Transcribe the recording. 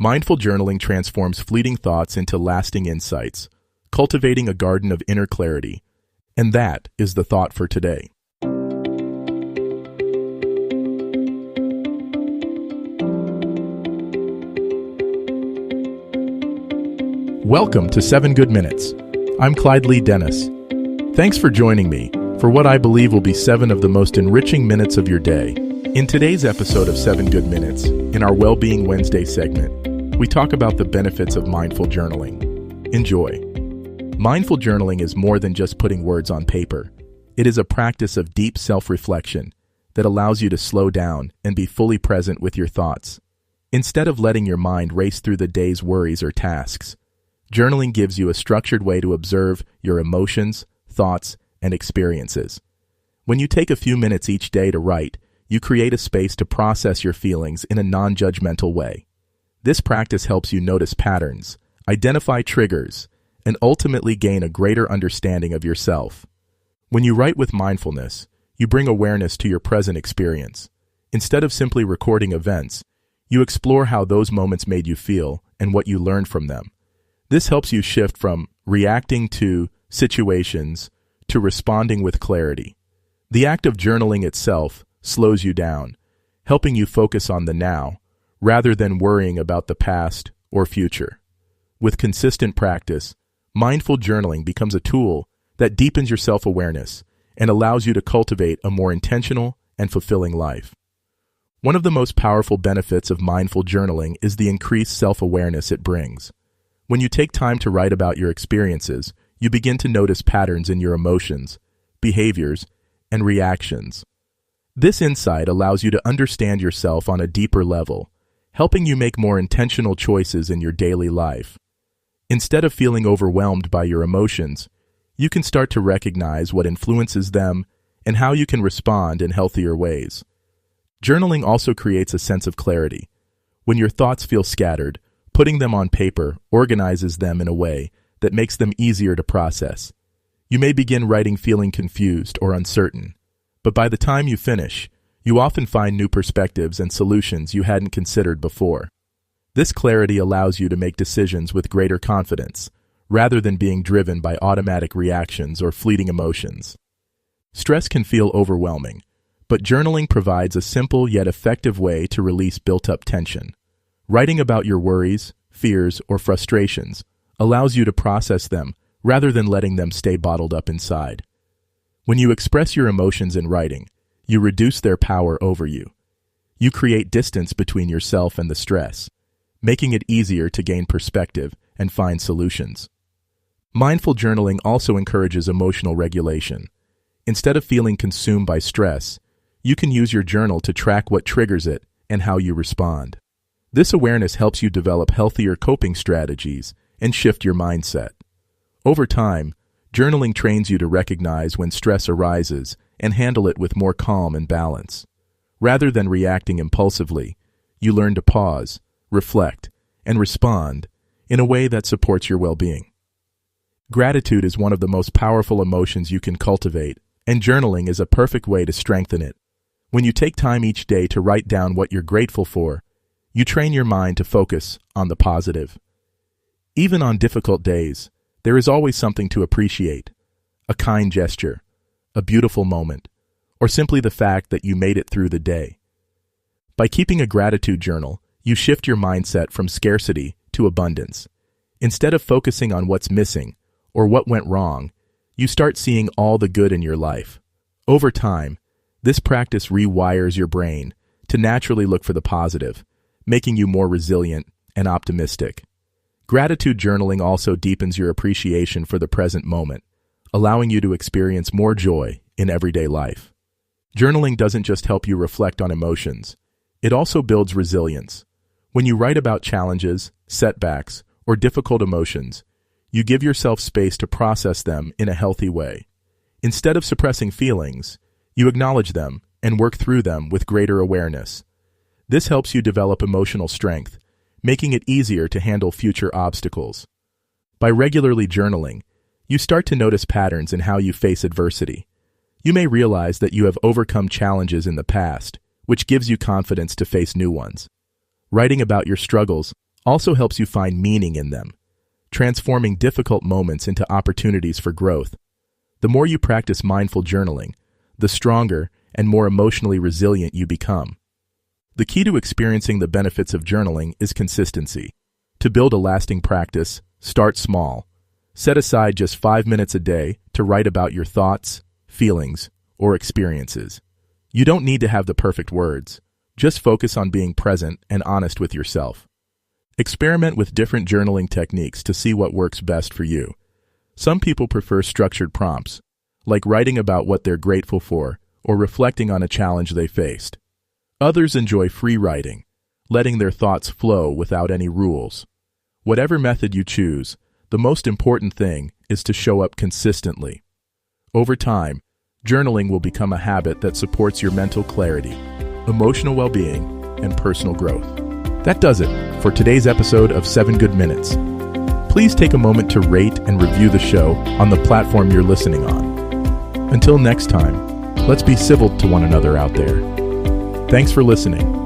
Mindful journaling transforms fleeting thoughts into lasting insights, cultivating a garden of inner clarity. And that is the thought for today. Welcome to 7 Good Minutes. I'm Clyde Lee Dennis. Thanks for joining me for what I believe will be 7 of the most enriching minutes of your day. In today's episode of 7 Good Minutes, in our Wellbeing Wednesday segment, we talk about the benefits of mindful journaling. Enjoy. Mindful journaling is more than just putting words on paper. It is a practice of deep self-reflection that allows you to slow down and be fully present with your thoughts. Instead of letting your mind race through the day's worries or tasks, journaling gives you a structured way to observe your emotions, thoughts, and experiences. When you take a few minutes each day to write, you create a space to process your feelings in a non-judgmental way. This practice helps you notice patterns, identify triggers, and ultimately gain a greater understanding of yourself. When you write with mindfulness, you bring awareness to your present experience. Instead of simply recording events, you explore how those moments made you feel and what you learned from them. This helps you shift from reacting to situations to responding with clarity. The act of journaling itself slows you down, helping you focus on the now, rather than worrying about the past or future. With consistent practice, mindful journaling becomes a tool that deepens your self-awareness and allows you to cultivate a more intentional and fulfilling life. One of the most powerful benefits of mindful journaling is the increased self-awareness it brings. When you take time to write about your experiences, you begin to notice patterns in your emotions, behaviors, and reactions. This insight allows you to understand yourself on a deeper level, helping you make more intentional choices in your daily life. Instead of feeling overwhelmed by your emotions, you can start to recognize what influences them and how you can respond in healthier ways. Journaling also creates a sense of clarity. When your thoughts feel scattered, putting them on paper organizes them in a way that makes them easier to process. You may begin writing feeling confused or uncertain, but by the time you finish, you often find new perspectives and solutions you hadn't considered before. This clarity allows you to make decisions with greater confidence, rather than being driven by automatic reactions or fleeting emotions. Stress can feel overwhelming, but journaling provides a simple yet effective way to release built-up tension. Writing about your worries, fears, or frustrations allows you to process them rather than letting them stay bottled up inside. When you express your emotions in writing, you reduce their power over you. You create distance between yourself and the stress, making it easier to gain perspective and find solutions. Mindful journaling also encourages emotional regulation. Instead of feeling consumed by stress, you can use your journal to track what triggers it and how you respond. This awareness helps you develop healthier coping strategies and shift your mindset. Over time, journaling trains you to recognize when stress arises and handle it with more calm and balance. Rather than reacting impulsively, you learn to pause, reflect, and respond in a way that supports your well-being. Gratitude is one of the most powerful emotions you can cultivate, and journaling is a perfect way to strengthen it. When you take time each day to write down what you're grateful for, you train your mind to focus on the positive. Even on difficult days, there is always something to appreciate: a kind gesture, a beautiful moment, or simply the fact that you made it through the day. By keeping a gratitude journal, you shift your mindset from scarcity to abundance. Instead of focusing on what's missing or what went wrong, you start seeing all the good in your life. Over time, this practice rewires your brain to naturally look for the positive, making you more resilient and optimistic. Gratitude journaling also deepens your appreciation for the present moment, allowing you to experience more joy in everyday life. Journaling doesn't just help you reflect on emotions, it also builds resilience. When you write about challenges, setbacks, or difficult emotions, you give yourself space to process them in a healthy way. Instead of suppressing feelings, you acknowledge them and work through them with greater awareness. This helps you develop emotional strength, making it easier to handle future obstacles. By regularly journaling, you start to notice patterns in how you face adversity. You may realize that you have overcome challenges in the past, which gives you confidence to face new ones. Writing about your struggles also helps you find meaning in them, transforming difficult moments into opportunities for growth. The more you practice mindful journaling, the stronger and more emotionally resilient you become. The key to experiencing the benefits of journaling is consistency. To build a lasting practice, start small. Set aside just 5 minutes a day to write about your thoughts, feelings, or experiences. You don't need to have the perfect words. Just focus on being present and honest with yourself. Experiment with different journaling techniques to see what works best for you. Some people prefer structured prompts, like writing about what they're grateful for or reflecting on a challenge they faced. Others enjoy free writing, letting their thoughts flow without any rules. Whatever method you choose, the most important thing is to show up consistently. Over time, journaling will become a habit that supports your mental clarity, emotional well-being, and personal growth. That does it for today's episode of 7 Good Minutes. Please take a moment to rate and review the show on the platform you're listening on. Until next time, let's be civil to one another out there. Thanks for listening.